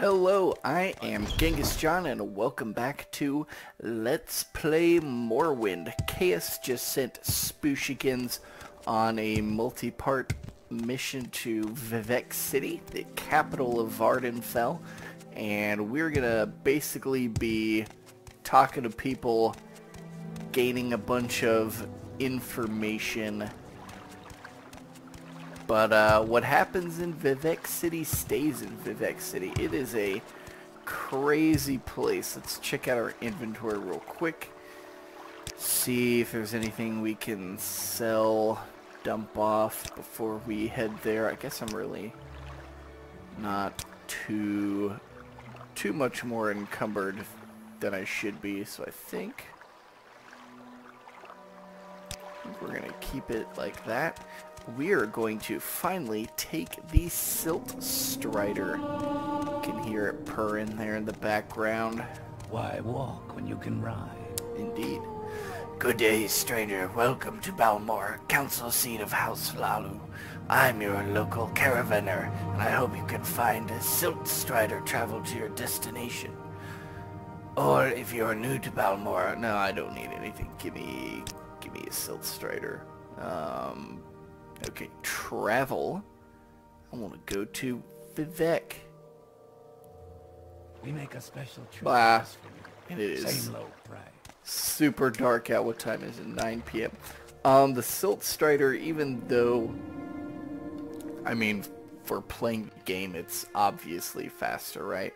Hello, I am Genghis John and welcome back to Let's Play Morrowind. Cauius just sent Spooshykins on a multi-part mission to Vivec City, the capital of Vardenfell, and we're gonna basically be talking to people, gaining a bunch of information. But what happens in Vivec City stays in Vivec City. It is a crazy place. Let's check out our inventory real quick. See if there's anything we can sell, dump off before we head there. I guess I'm really not too much more encumbered than I should be, so I think we're gonna keep it like that. We are going to finally take the Silt Strider. You can hear it purring there in the background. Why walk when you can ride? Indeed. Good day, stranger. Welcome to Balmor, council seat of House Lalu. I'm your local caravaner, and I hope you can find a Silt Strider travel to your destination. Or if you're new to Balmor, no, I don't need anything. Give me a Silt Strider. Okay, travel. I want to go to Vivec. We make a special trip. And it is Same low price. super dark out. What time is it? 9 p.m. The Silt Strider, even though, I mean, for playing the game, it's obviously faster, right?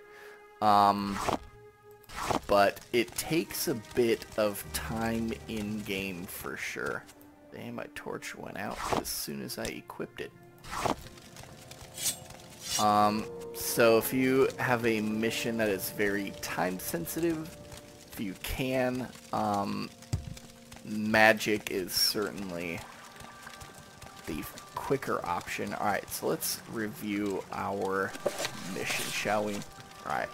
But it takes a bit of time in-game for sure. Damn, my torch went out as soon as I equipped it. So if you have a mission that is very time sensitive, if you can, magic is certainly the quicker option. Alright, so let's review our mission, shall we? Alright.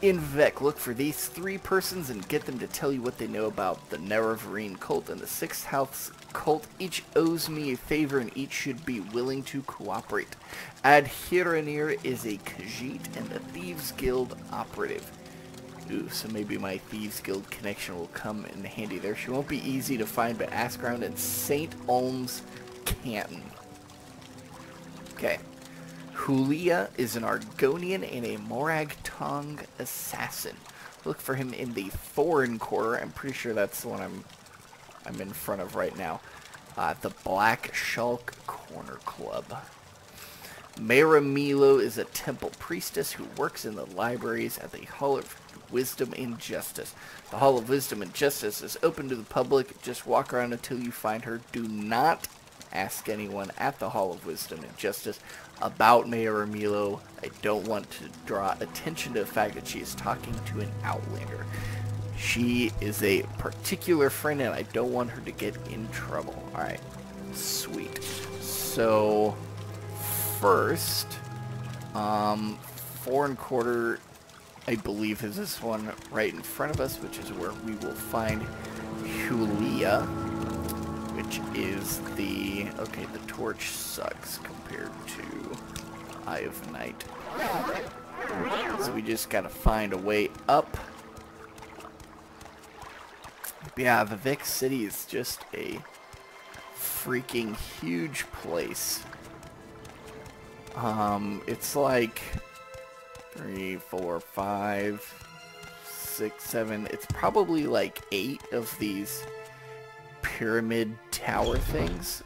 In Vivec, look for these 3 persons and get them to tell you what they know about the Nerevarine cult and the Sixth House cult. Each owes me a favor and each should be willing to cooperate. Adhiranir is a Khajiit and the Thieves Guild operative. Ooh, so maybe my Thieves Guild connection will come in handy there. She won't be easy to find, but ask around in St. Olm's, Canton. Okay. Julia is an Argonian and a Morag Tongue assassin. Look for him in the Foreign Quarter. I'm pretty sure that's the one I'm in front of right now. The Black Shulk Corner Club. Mera Milo is a temple priestess who works in the libraries at the Hall of Wisdom and Justice. The Hall of Wisdom and Justice is open to the public. Just walk around until you find her. Do not ask anyone at the Hall of Wisdom and Justice about Mayor Milo. I don't want to draw attention to the fact that she is talking to an outlander. She is a particular friend and I don't want her to get in trouble. Alright, sweet. So, first, Foreign Quarter, I believe, is this one right in front of us, which is where we will find Julia, which is the... okay, the torch sucks compared to Eye of Night. So we just gotta find a way up. But yeah, Vivec City is just a freaking huge place. It's like 3, 4, 5, 6, 7. It's probably like 8 of these pyramid tower things.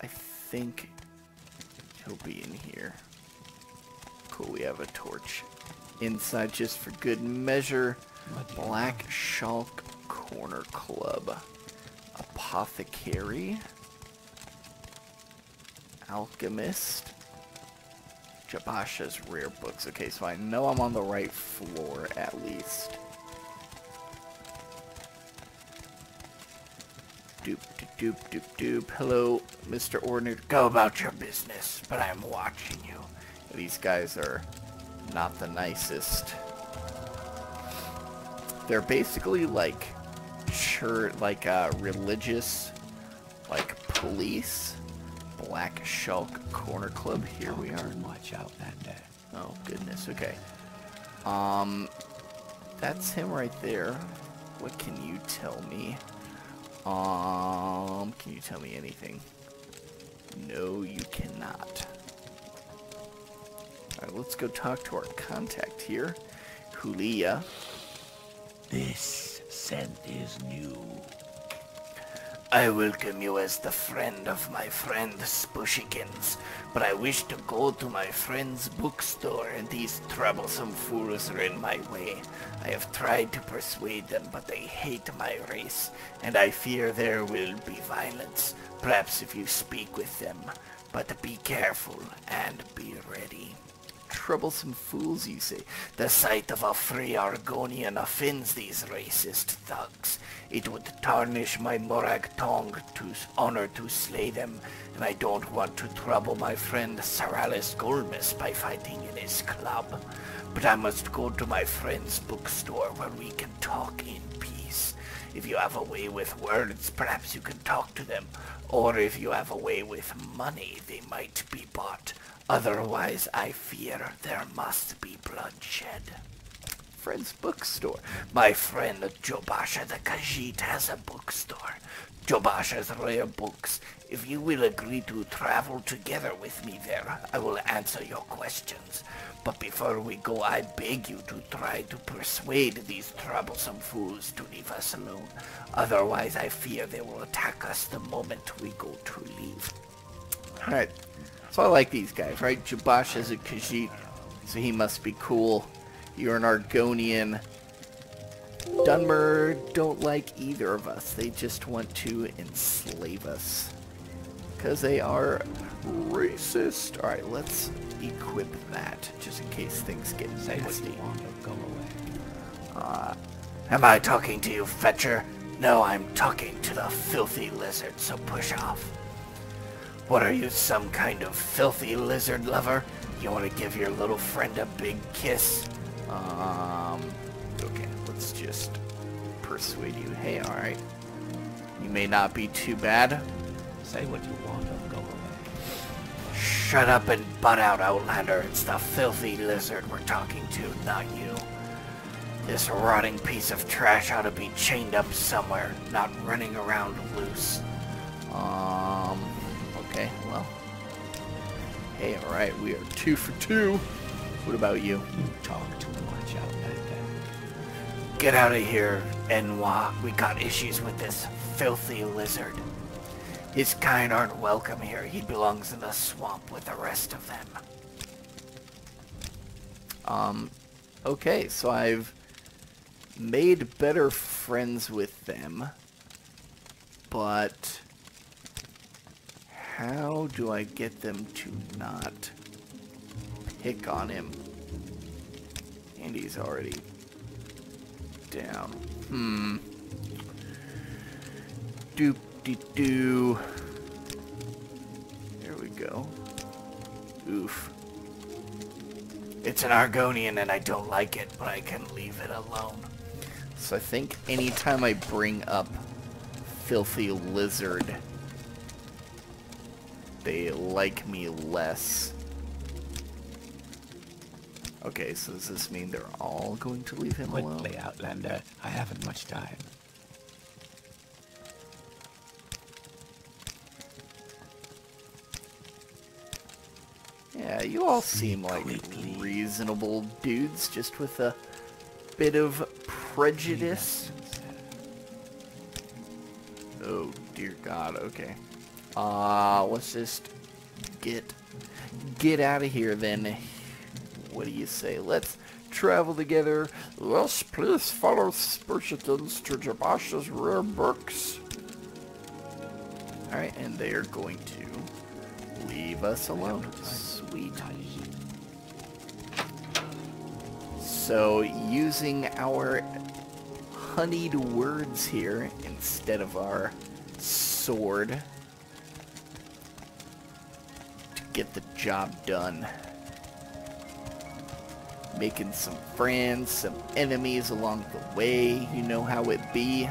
I think he'll be in here. Cool, we have a torch inside just for good measure. Black Shulk Corner Club. Apothecary. Alchemist. Jabasha's rare books. Okay, so I know I'm on the right floor at least. Doop, doop, doop, doop. Hello, Mr. Ordinary. Go about your business, but I'm watching you. These guys are not the nicest. They're basically like church, like religious, like police. Black Shulk Corner Club. Here we are. Watch out, Outlander. Oh, goodness. Okay. That's him right there. What can you tell me? Can you tell me anything? No, you cannot. Alright, let's go talk to our contact here. Julia. This scent is new. I welcome you as the friend of my friend Spooshykins, but I wish to go to my friend's bookstore and these troublesome fools are in my way. I have tried to persuade them, but they hate my race, and I fear there will be violence. Perhaps if you speak with them, but be careful and be ready. Troublesome fools, you say? The sight of a free Argonian offends these racist thugs. It would tarnish my Morag tongue to honor to slay them, and I don't want to trouble my friend Saralis Golmus by fighting in his club. But I must go to my friend's bookstore where we can talk in peace. If you have a way with words, perhaps you can talk to them, or if you have a way with money, they might be bought. Otherwise, I fear there must be bloodshed. Friend's bookstore. My friend Jobasha the Khajiit has a bookstore. Jobasha's rare books. If you will agree to travel together with me there, I will answer your questions. But before we go, I beg you to try to persuade these troublesome fools to leave us alone. Otherwise, I fear they will attack us the moment we go to leave. Alright. So I like these guys, right? Jabash is a Khajiit, so he must be cool. You're an Argonian. Dunmer don't like either of us. They just want to enslave us. Because they are racist. Alright, let's equip that, just in case things get Say what nasty. you want or go away. Am I talking to you, Fetcher? No, I'm talking to the filthy lizard, so push off. What are you, some kind of filthy lizard lover? You want to give your little friend a big kiss? Okay, let's just persuade you. Hey, alright. You may not be too bad. Say what you want or go away. Shut up and butt out, Outlander. It's the filthy lizard we're talking to, not you. This rotting piece of trash ought to be chained up somewhere, not running around loose. Okay, well. Hey, alright, we are 2 for 2. What about you? You talk too much, Outlander. Get out of here, Enwa. We got issues with this filthy lizard. His kind aren't welcome here. He belongs in the swamp with the rest of them. Okay, so I've made better friends with them, but how do I get them to not pick on him? And he's already down. Doop-de-doo. There we go. Oof. It's an Argonian and I don't like it, but I can leave it alone. So I think anytime I bring up filthy lizard, they like me less. Okay, so does this mean they're all going to leave him alone? Quickly, Outlander. I haven't much time. Yeah, you all seem like reasonable dudes, just with a bit of prejudice. Oh, dear God, okay. Let's just get out of here then. What do you say? Let's travel together. Yes, please follow Spooshykins to Jabash's rare books. Alright, and they are going to leave us alone. Sweet. So, using our honeyed words here instead of our sword to get the job done. Making some friends, some enemies along the way. You know how it be.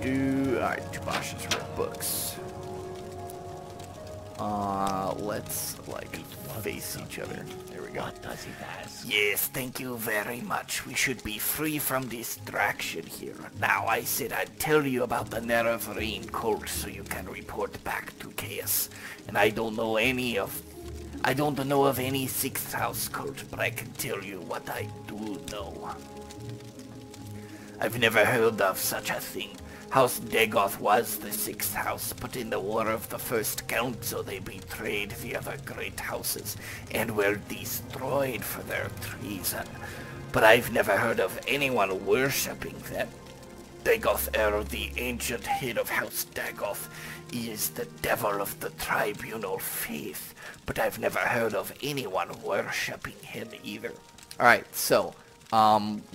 Alright, Jabash's read books. Let's, like, face each other. There we go. What does it ask? Yes, thank you very much. We should be free from distraction here. Now, I said I'd tell you about the Nerevarine cult so you can report back to Cauius. And I don't know of any 6th house cult, but I can tell you what I do know. I've never heard of such a thing. House Dagoth was the 6th house, but in the War of the First Council they betrayed the other great houses and were destroyed for their treason. But I've never heard of anyone worshipping them. Dagoth the ancient head of House Dagoth, is the devil of the tribunal faith, but I've never heard of anyone worshipping him either. Alright, so,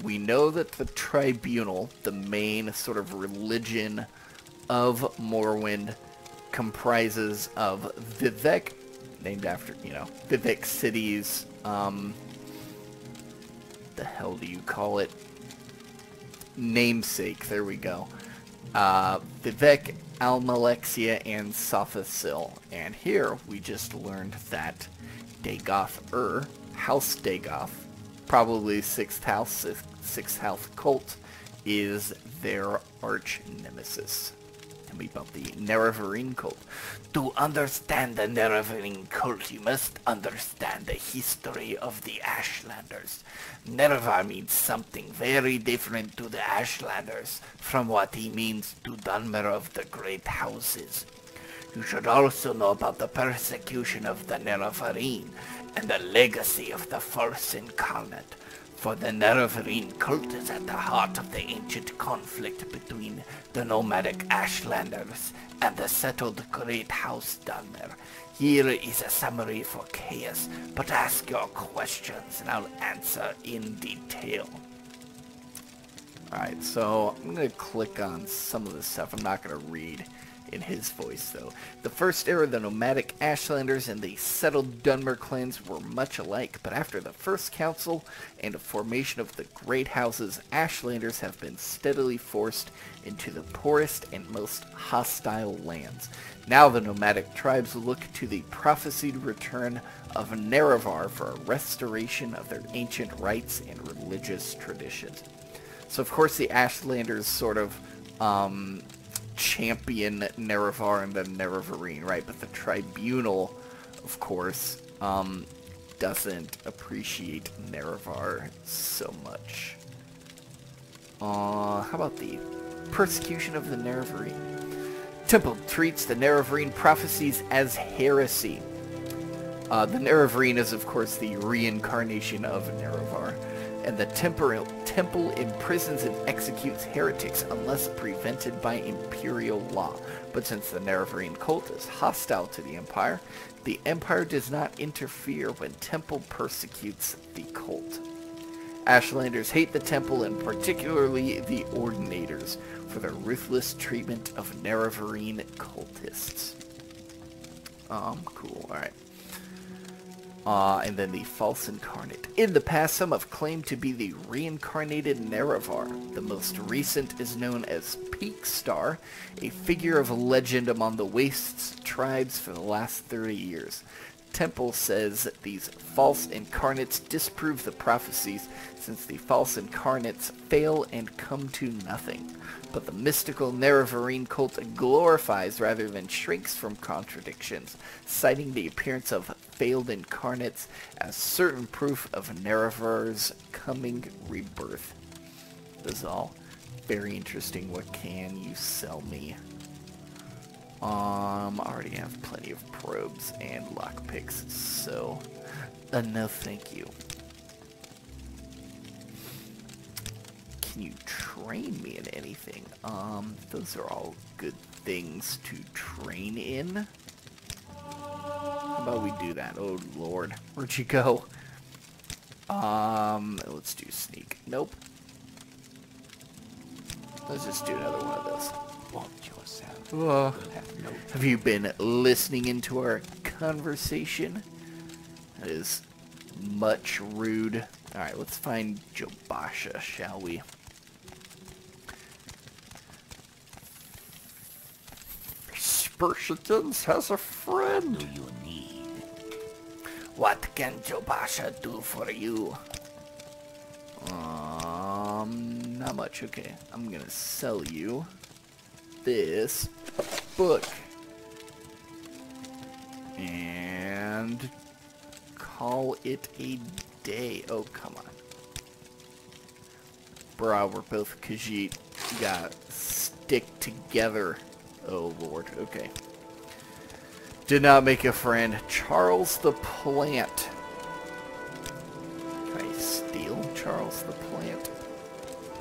we know that the tribunal, the main sort of religion of Morrowind, comprises of Vivec, named after, Vivec cities, the hell do you call it? Namesake, there we go. Vivec, Almalexia, and Sophasil. And here, we just learned that Dagoth, House Dagoth, probably 6th house cult, is their arch nemesis. Tell me about the Nerevarine cult. To understand the Nerevarine cult, you must understand the history of the Ashlanders. Nerevar means something very different to the Ashlanders from what he means to Dunmer of the Great Houses. You should also know about the persecution of the Nerevarine and the legacy of the false incarnate. For the Nerevarine cult is at the heart of the ancient conflict between the nomadic Ashlanders and the settled Great House Dunmer. Here is a summary for Cauius, but ask your questions and I'll answer in detail. Alright, so I'm going to click on some of this stuff. I'm not going to read in his voice, though. The first era, the nomadic Ashlanders and the settled Dunmer clans were much alike, but after the First Council and the formation of the Great Houses, Ashlanders have been steadily forced into the poorest and most hostile lands. Now the nomadic tribes look to the prophesied return of Nerevar for a restoration of their ancient rites and religious traditions. So of course the Ashlanders sort of champion Nerevar and the Nerevarine, right? But the tribunal, of course, doesn't appreciate Nerevar so much. How about the persecution of the Nerevarine? Temple treats the Nerevarine prophecies as heresy. The Nerevarine is, of course, the reincarnation of Nerevar, and the temple imprisons and executes heretics unless prevented by imperial law. But since the Nerevarine cult is hostile to the Empire does not interfere when Temple persecutes the cult. Ashlanders hate the Temple, and particularly the Ordinators, for their ruthless treatment of Nerevarine cultists. Cool, alright. And then the false incarnate. In the past, some have claimed to be the reincarnated Nerevar. The most recent is known as Peakstar, a figure of legend among the Wastes tribes for the last 30 years. Temple says that these false incarnates disprove the prophecies, since the false incarnates fail and come to nothing. But the mystical Nerevarine cult glorifies rather than shrinks from contradictions, citing the appearance of failed incarnates as certain proof of Nerevar's coming rebirth. This is all very interesting. What can you sell me? I already have plenty of probes and lockpicks, so no thank you. Can you train me in anything? Those are all good things to train in. How about we do that? Oh lord, where'd you go? Let's do sneak. Nope. Let's just do another one of those. Watch yourself. Have you been listening into our conversation? That is much rude. Alright, let's find Jobasha, shall we? Spooshykins has a friend. Do you need? What can Jobasha do for you? Not much. Okay, I'm gonna sell you this book and call it a day. Oh, come on. Bro, we're both Khajiit. We gotta stick together. Oh, Lord. Okay. Did not make a friend. Charles the Plant. Can I steal Charles the Plant?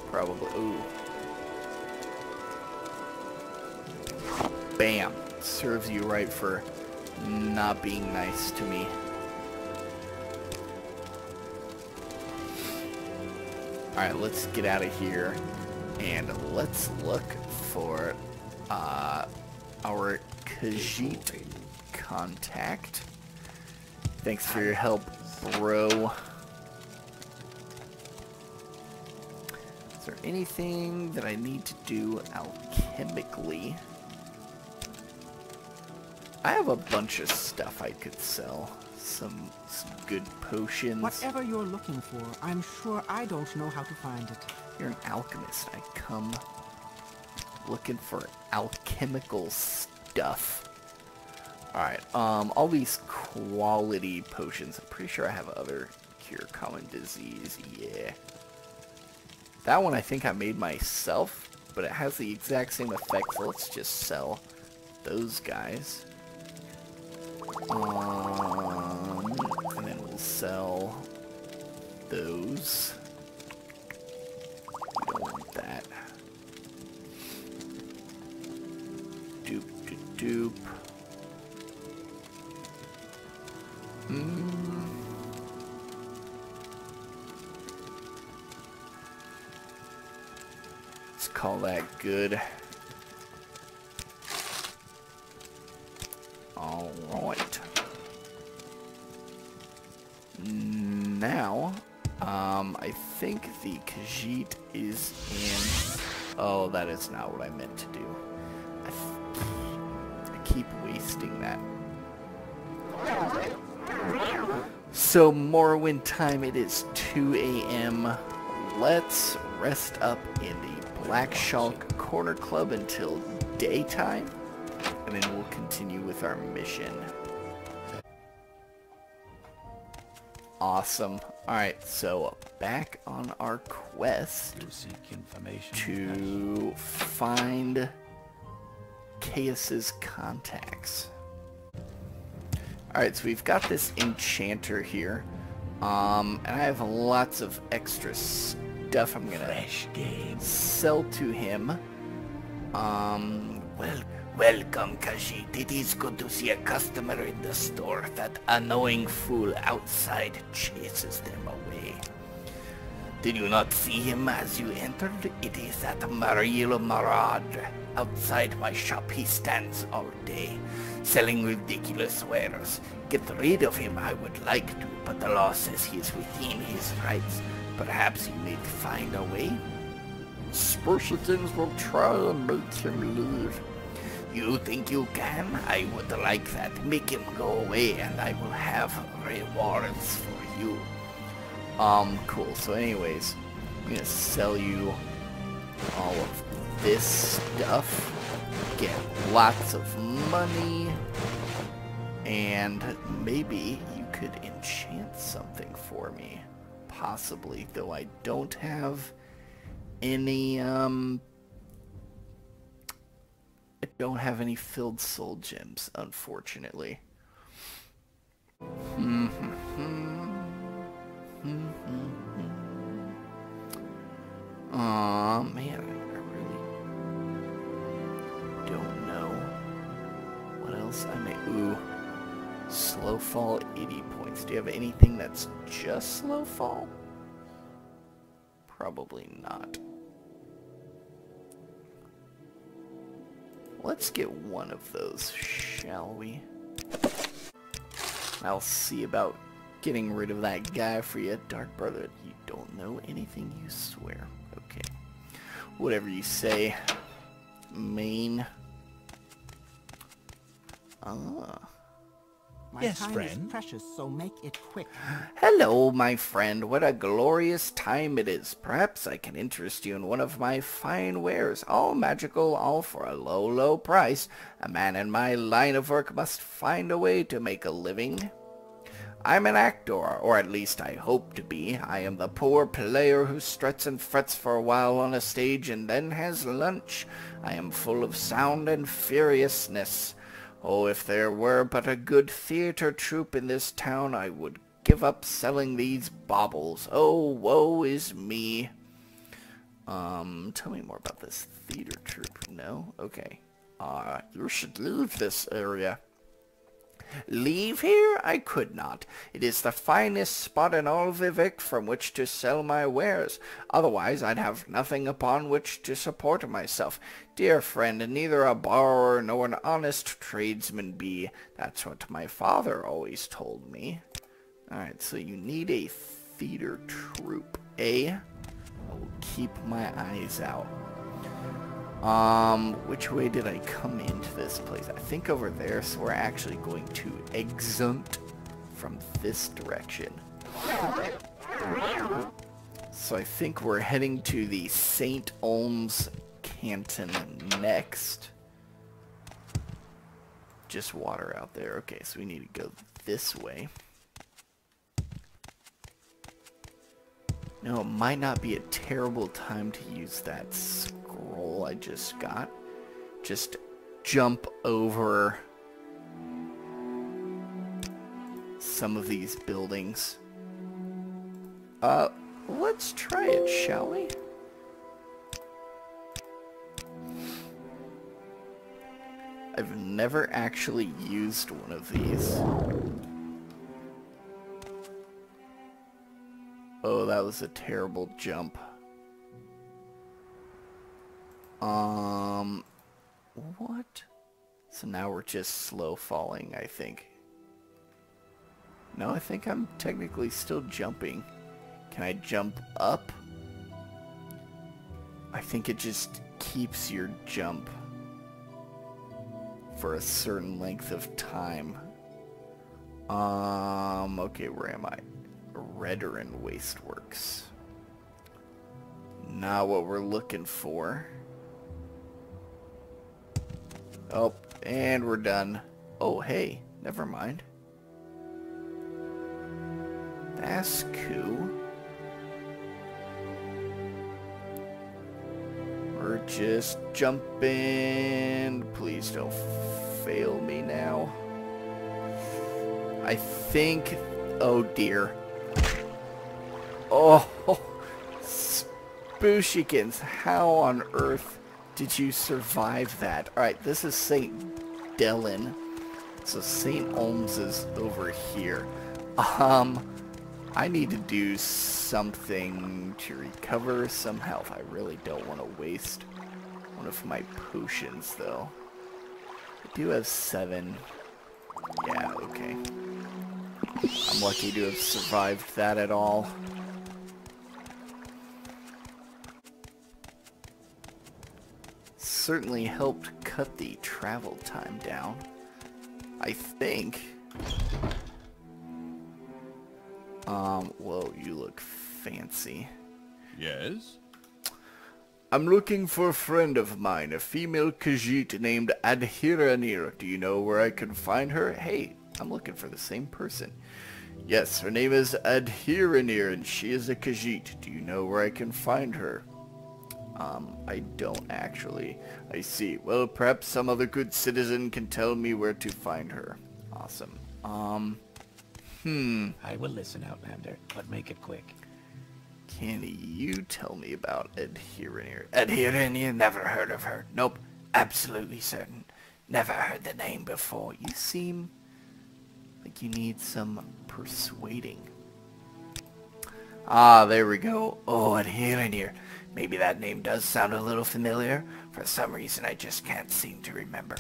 Probably. Ooh. Bam. Serves you right for not being nice to me. Alright, let's get out of here. And let's look for our Khajiit contact. Thanks for your help, bro. Is there anything that I need to do alchemically? I have a bunch of stuff I could sell. Some good potions. Whatever you're looking for, I'm sure I don't know how to find it. You're an alchemist. I come looking for alchemical stuff. Alright, all these quality potions. I'm pretty sure I have other cure common disease. Yeah. That one I think I made myself, but it has the exact same effect, so let's just sell those guys. And then we'll sell those. We don't want that. Doop, doop, doop. Let's call that good. Alright. Now, I think the Khajiit is in... Oh, that is not what I meant to do. I keep wasting that. So, Morrowind time, it is 2 a.m. Let's rest up in the Black Shulk Corner Club until daytime, and then we'll continue with our mission. Awesome. Alright, so back on our quest You seek information. to find Cauius's contacts. Alright, so we've got this enchanter here. And I have lots of extra stuff I'm gonna sell to him. Welcome, Khajiit. It is good to see a customer in the store. That annoying fool outside chases them away. Did you not see him as you entered? It is that Maril Marad. Outside my shop he stands all day, selling ridiculous wares. Get rid of him I would like to, but the law says he is within his rights. Perhaps you may find a way? Spooshykins will try and make him leave. You think you can? I would like that. Make him go away and I will have rewards for you. Cool. So anyways, I'm gonna sell you all of this stuff. Get lots of money. And maybe you could enchant something for me. Possibly, though I don't have any, I don't have any filled soul gems, unfortunately. Aw, man, I really don't know what else I may... Ooh, slow fall 80 points. Do you have anything that's just slow fall? Probably not. Let's get one of those, shall we? I'll see about getting rid of that guy for you, Dark Brother. You don't know anything, you swear. Okay. Whatever you say, main. Ah. My Yes, time friend? is precious, so make it quick. Hello, my friend. What a glorious time it is. Perhaps I can interest you in one of my fine wares. All magical, all for a low, low price. A man in my line of work must find a way to make a living. I'm an actor, or at least I hope to be. I am the poor player who struts and frets for a while on a stage and then has lunch. I am full of sound and furiousness. Oh, if there were but a good theater troupe in this town, I would give up selling these baubles. Oh, woe is me. Tell me more about this theater troupe. No? Okay. You should leave this area. Leave here? I could not. It is the finest spot in all Vivec from which to sell my wares. Otherwise I'd have nothing upon which to support myself. Dear friend, neither a borrower nor an honest tradesman be. That's what my father always told me. Alright, so you need a theater troupe, eh? I will keep my eyes out. Which way did I come into this place? I think over there, so we're actually going to exunt from this direction. So I think we're heading to the St. Olm's Canton next. Just water out there. Okay, so we need to go this way. No, it might not be a terrible time to use that scroll I just got. Just jump over some of these buildings. Let's try it, shall we? I've never actually used one of these. Oh, that was a terrible jump. What? So now we're just slow falling, I think. No, I think I'm technically still jumping. Can I jump up? I think it just keeps your jump for a certain length of time. Okay, where am I? Redderin Wasteworks. Not what we're looking for. Oh, and we're done. Oh, hey, never mind. That's cool. We're just jumping. Please don't fail me now. I think... Oh, dear. Oh, Spooshykins, how on earth did you survive that? Alright, this is St. Dellin. So St. Olm's is over here. I need to do something to recover some health. I really don't want to waste one of my potions, though. I do have 7. Yeah, okay. I'm lucky to have survived that at all. Certainly helped cut the travel time down. I think. Whoa, you look fancy. Yes? I'm looking for a friend of mine, a female Khajiit named Adhiranir. Do you know where I can find her? Hey, I'm looking for the same person. Yes, her name is Adhiranir, and she is a Khajiit. Do you know where I can find her? I don't actually. I see. Well, perhaps some other good citizen can tell me where to find her. Awesome. I will listen, Outlander, but make it quick. Can you tell me about Adhiranir? Adhiranir, never heard of her. Nope, absolutely certain. Never heard the name before. You seem like you need some persuading. Ah, there we go. Oh, Adhiranir. Maybe that name does sound a little familiar. For some reason, I just can't seem to remember.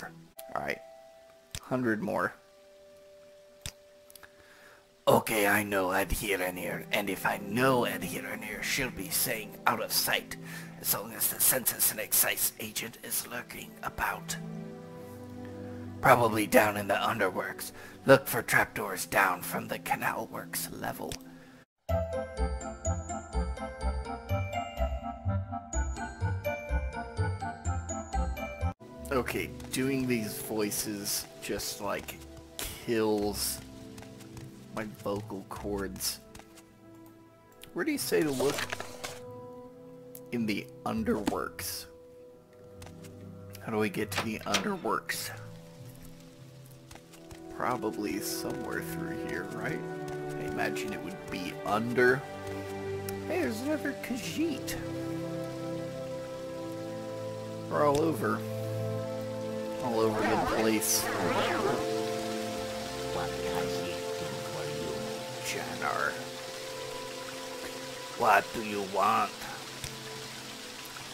Alright. 100 more. Okay, I know Adhiranir, and if I know Adhiranir, she'll be staying out of sight, as long as the Census and Excise agent is lurking about. Probably down in the underworks. Look for trapdoors down from the canal works level. Okay, doing these voices just like kills my vocal cords. Where do you say to look? In the underworks. How do we get to the underworks? Probably somewhere through here, right? I imagine it would be under. Hey, there's another Khajiit. We're all over the place. What can he do for you, Jannar? What do you want?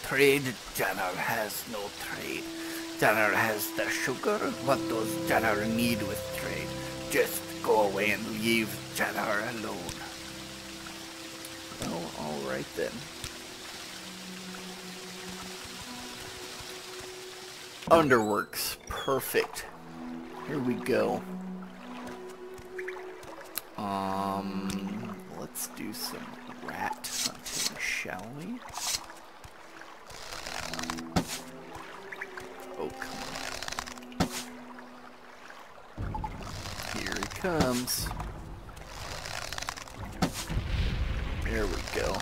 Trade? Jannar has no trade. Jannar has the sugar. What does Jannar need with trade? Just go away and leave Jannar alone. Well, alright then. Underworks. Perfect. Here we go. Let's do some rat hunting, shall we? Oh, come on. Here he comes. There we go.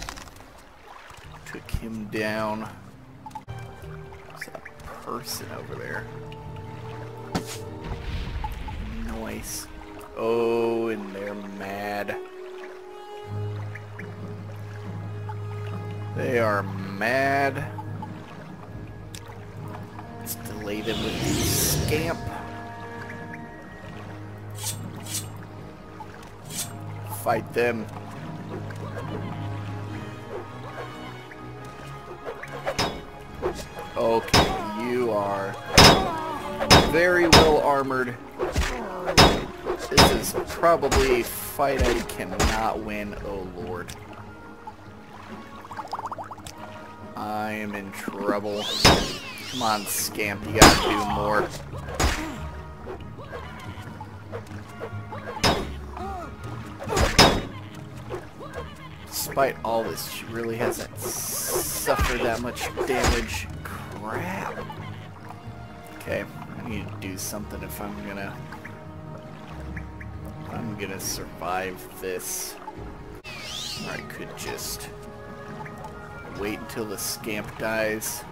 Took him down. There's a person over there. Nice. Oh, and they're mad. They are mad. Let's delay them with the scamp. Fight them. Okay, you are very well armored. This is probably a fight I cannot win, oh lord. I am in trouble. Come on, scamp, you gotta do more. Despite all this, she really hasn't suffered that much damage. Crap. Okay, I need to do something if I'm gonna survive this. Or I could just wait until the scamp dies.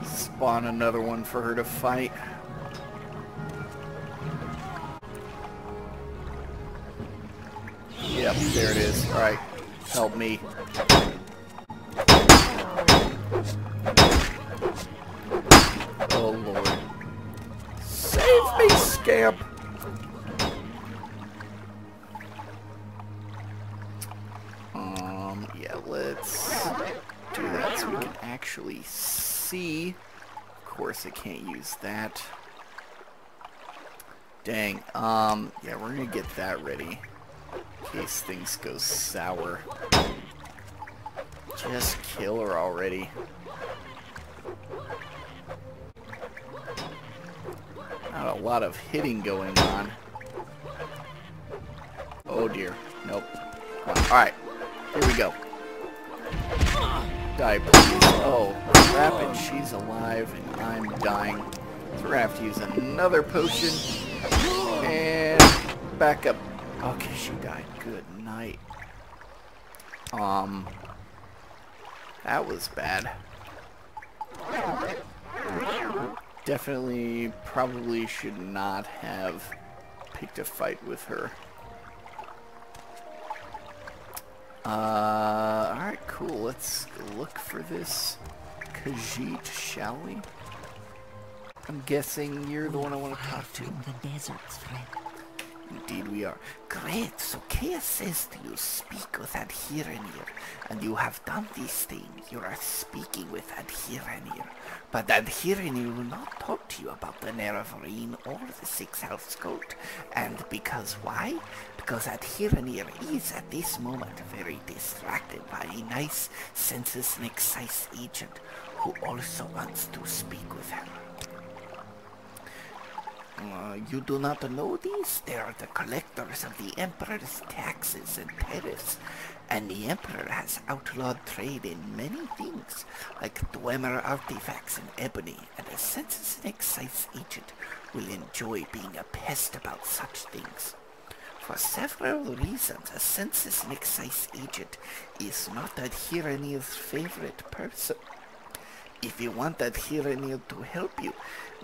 Spawn another one for her to fight. Yep, there it is. Alright, help me. Oh lord. Save me, scamp! Yeah, let's do that so we can actually see. Of course I can't use that. Dang, yeah, we're gonna get that ready in case things go sour. Just kill her already. Not a lot of hitting going on. Oh dear, nope. Alright, here we go. Die, please. Oh, crap, and she's alive, and I'm dying. So we're gonna have to use another potion. And back up. Okay, she died. Good night. That was bad. Definitely, probably should not have picked a fight with her. Alright, cool. Let's look for this Khajiit, shall we? I'm guessing you're the one I want to talk to. From the deserts, friend. Indeed we are. Great, so Cauius says to you, speak with Adhirenir, and you have done this thing. You are speaking with Adhirenir, but Adhirenir will not talk to you about the Nerevarine or the Six Elves Cult, and because why? Because Adhirenir is at this moment very distracted by a nice census and excise agent who also wants to speak with her. You do not know these? They are the collectors of the Emperor's taxes and tariffs, and the Emperor has outlawed trade in many things, like Dwemer artifacts and ebony, and a census and excise agent will enjoy being a pest about such things. For several reasons, a census and excise agent is not Adherenir's favorite person. If you want Adherenir to help you,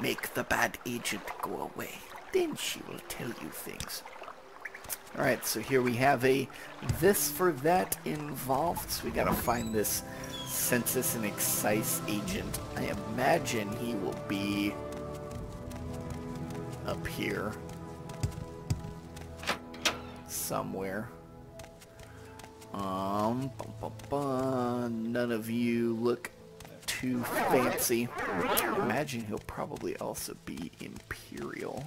make the bad agent go away. Then she will tell you things. Alright, so here we have a this for that involved. So we gotta find this census and excise agent. I imagine he will be up here somewhere. None of you look too fancy. I imagine he'll probably also be Imperial.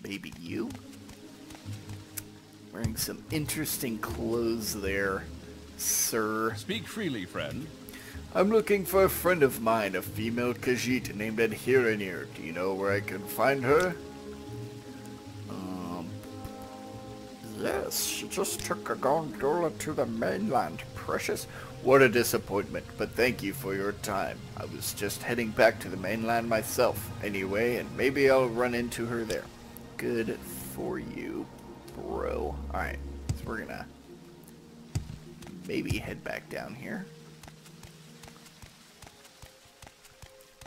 Maybe you? Wearing some interesting clothes there, sir. Speak freely, friend. I'm looking for a friend of mine, a female Khajiit named Adherenir. Do you know where I can find her? Yes, she just took a gondola to the mainland. Precious. What a disappointment, but thank you for your time. I was just heading back to the mainland myself anyway, and maybe I'll run into her there. Good for you, bro. Alright, so we're gonna maybe head back down here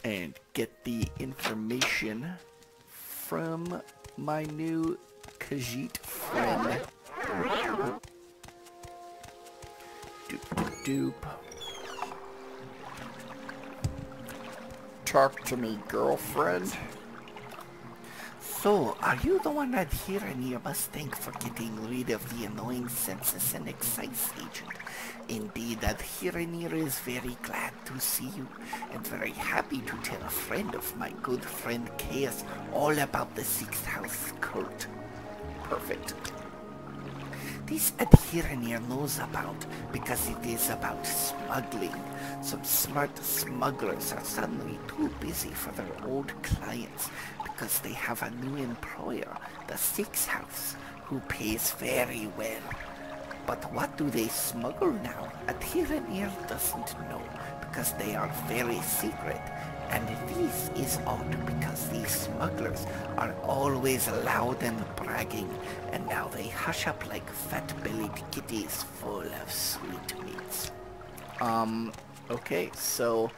and get the information from my new Khajiit friend. Doop. Talk to me, girlfriend. So, are you the one Adherenir must thank for getting rid of the annoying census and excise agent? Indeed, Adherenir is very glad to see you, and very happy to tell a friend of my good friend Cauius all about the Sixth House cult. Perfect. This Adherenir knows about because it is about smuggling. Some smart smugglers are suddenly too busy for their old clients because they have a new employer, the Sixth House, who pays very well. But what do they smuggle now? Adherenir doesn't know because they are very secret. And this is odd because these smugglers are always loud and bragging, and now they hush up like fat-bellied kitties full of sweetmeats. Okay, so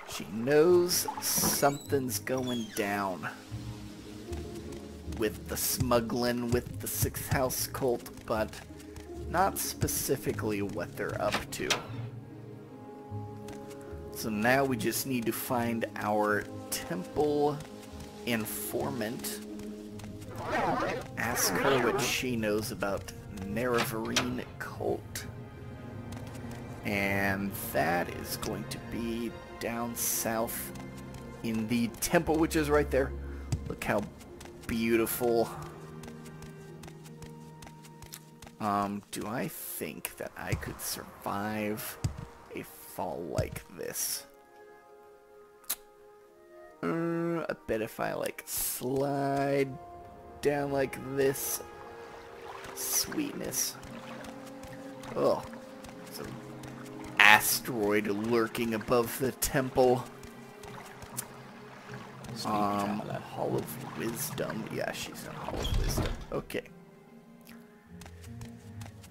she knows something's going down with the smuggling, with the Sixth House cult, but not specifically what they're up to. So now we just need to find our temple informant. Ask her what she knows about Nerevarine cult. And that is going to be down south in the temple, which is right there. Look how beautiful. Do I think that I could survive a fall like this? I bet if I like slide down like this, sweetness. Oh, there's an asteroid lurking above the temple. Hall of Wisdom. Yeah, she's in Hall of Wisdom. Okay.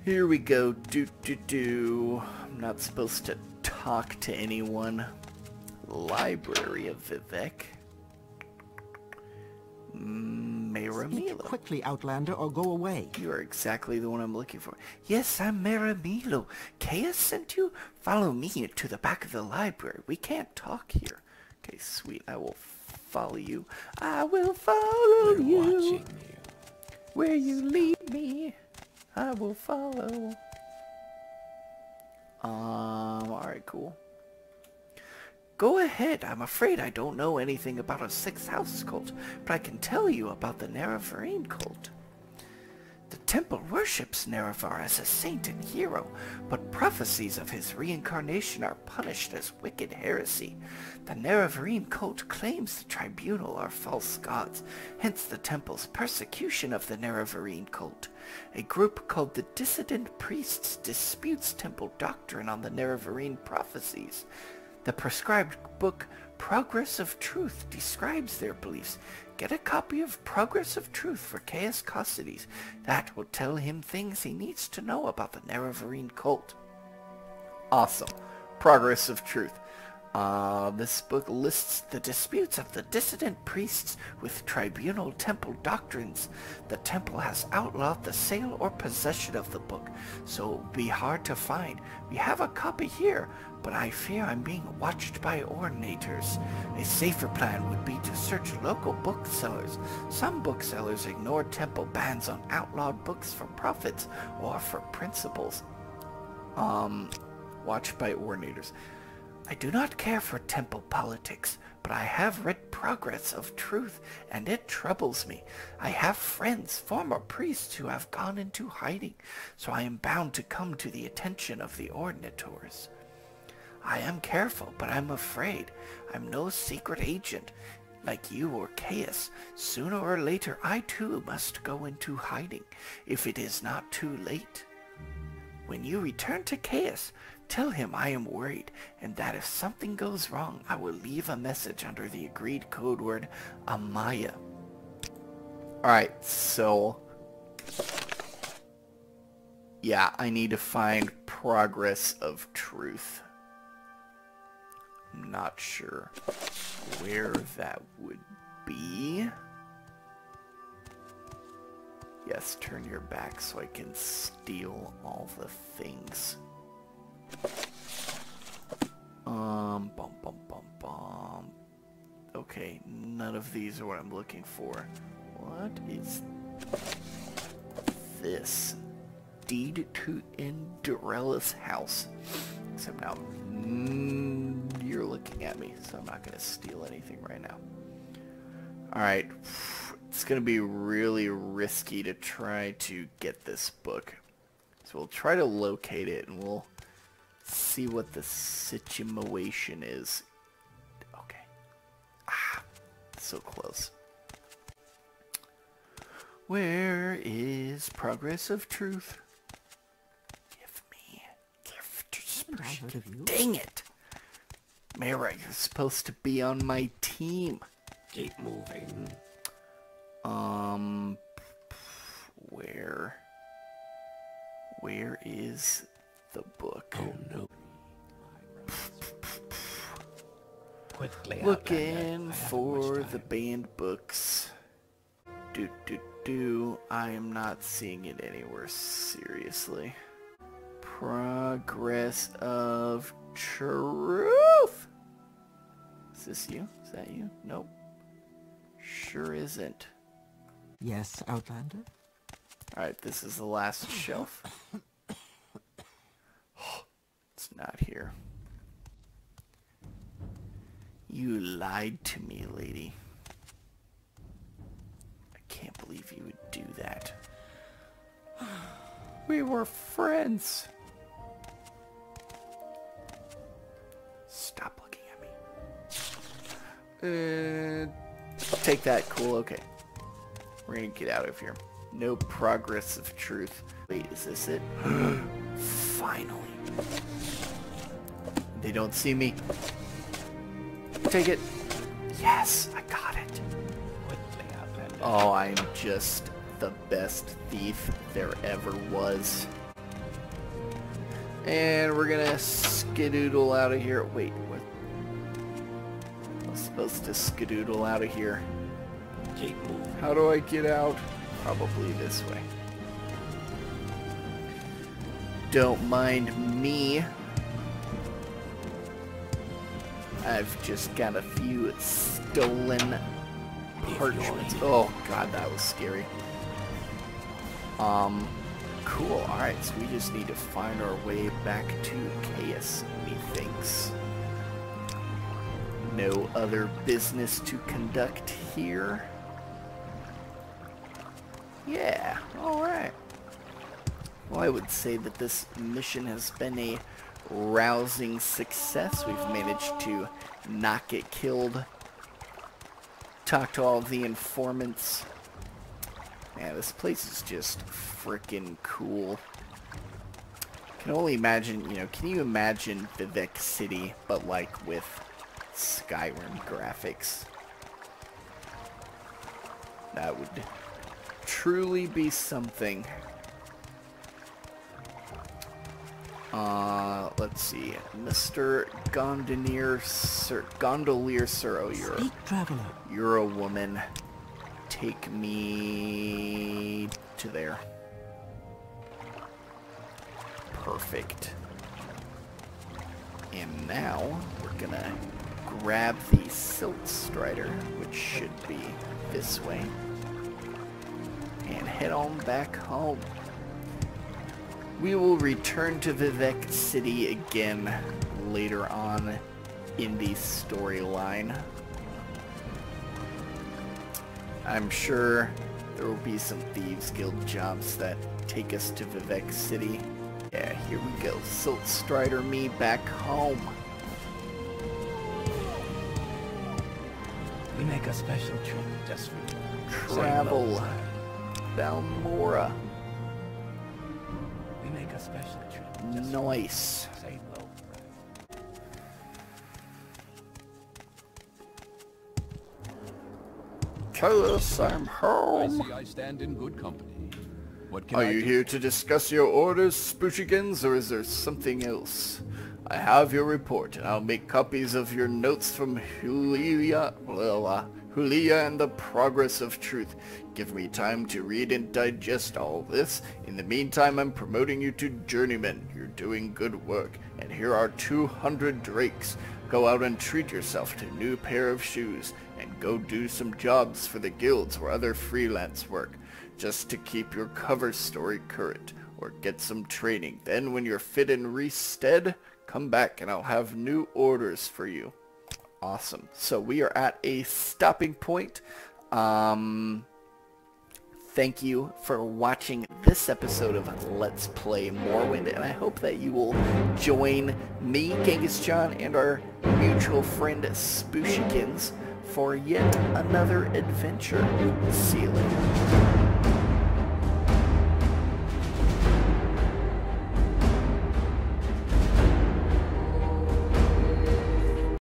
Here we go. I'm not supposed to talk to anyone. Library of Vivec. Speak Maramilo. quickly, Outlander, or go away. You are exactly the one I'm looking for. Yes, I'm Maramilo. Cauius sent you? Follow me to the back of the library. We can't talk here. Okay, sweet. I will follow you. I will follow you. Watching you. Where you lead me, I will follow. Alright, cool. Go ahead. I'm afraid I don't know anything about a Sixth House cult, but I can tell you about the Nerevarine cult. The temple worships Nerevar as a saint and hero, but prophecies of his reincarnation are punished as wicked heresy. The Nerevarine cult claims the tribunal are false gods, hence the temple's persecution of the Nerevarine cult. A group called the Dissident Priests disputes temple doctrine on the Nerevarine prophecies. The prescribed book Progress of Truth describes their beliefs. Get a copy of Progress of Truth for Cauius Causides. That will tell him things he needs to know about the Nerevarine cult. Awesome. Progress of Truth. This book lists the disputes of the dissident priests with tribunal temple doctrines. The temple has outlawed the sale or possession of the book, so it will be hard to find. We have a copy here, but I fear I'm being watched by ordinators. A safer plan would be to search local booksellers. Some booksellers ignore temple bans on outlawed books for profits or for principles. Watched by ordinators. I do not care for temple politics, but I have read Progress of Truth, and it troubles me. I have friends, former priests, who have gone into hiding, so I am bound to come to the attention of the ordinators. I am careful, but I'm afraid. I'm no secret agent, like you or Cauius. Sooner or later, I too must go into hiding, if it is not too late. When you return to Cauius, tell him I am worried, and that if something goes wrong, I will leave a message under the agreed code word Amaya. Alright, so... yeah, I need to find Progress of Truth. I'm not sure where that would be. Yes, turn your back so I can steal all the things. Okay, none of these are what I'm looking for. What is this? Deed to Indorellus house. Except now, you're looking at me, so I'm not going to steal anything right now. Alright, it's going to be really risky to try to get this book. So we'll try to locate it, and we'll see what the situation is. Okay. Ah, so close. Where is Progress of Truth? Give me gift. Dang it! Mara, you're supposed to be on my team. Keep moving. Where is the book? Oh no. Quickly. Looking for the banned books. I am not seeing it anywhere, seriously. Progress of Truth! Is this you? Is that you? Nope. Sure isn't. Yes, Outlander? Alright, this is the last shelf. It's not here. You lied to me, lady. I can't believe you would do that. We were friends. Stop looking at me. Take that, cool, okay. We're gonna get out of here. No Progress of Truth. Wait, is this it? Finally. They don't see me. Take it. Yes, I got it. Oh, I'm just the best thief there ever was. And we're gonna skedoodle out of here. Wait, what? I'm supposed to skedoodle out of here. How do I get out? Probably this way. Don't mind me. I've just got a few stolen parchments. Oh god, that was scary. Cool. Alright, so we just need to find our way back to Cauius, methinks. No other business to conduct here. Yeah, alright. Well, I would say that this mission has been a rousing success. We've managed to not get killed, talk to all of the informants. Man, this place is just freaking cool. Can only imagine, you know, can you imagine Vivec City, but like with Skyrim graphics? That would truly be something. Let's see, Mr. Gondolier Suro, Speak, traveler. you're a woman. Take me to there. Perfect. And now we're gonna grab the Silt Strider, which should be this way, and head on back home. We will return to Vivec City again later on in the storyline. I'm sure there will be some Thieves Guild jobs that take us to Vivec City. Yeah, here we go. Silt Strider me back home. We make a special trip just for you. Travel. Balmora. We make a special trip just Nice. for you. Say low. Cauius, I'm I home. see I stand in good company. What can Are I you do? here to discuss your orders, Spooshykins, or is there something else? I have your report, and I'll make copies of your notes from Hulia and the Progress of Truth. Give me time to read and digest all this. In the meantime, I'm promoting you to Journeyman. You're doing good work, and here are 200 drakes. Go out and treat yourself to a new pair of shoes, and go do some jobs for the guilds or other freelance work, just to keep your cover story current, or get some training. Then when you're fit in Reestead, come back and I'll have new orders for you. Awesome. So we are at a stopping point. Thank you for watching this episode of Let's Play Morrowind, and I hope that you will join me, Genghis John, and our mutual friend Spooshykins for yet another adventure. See you later.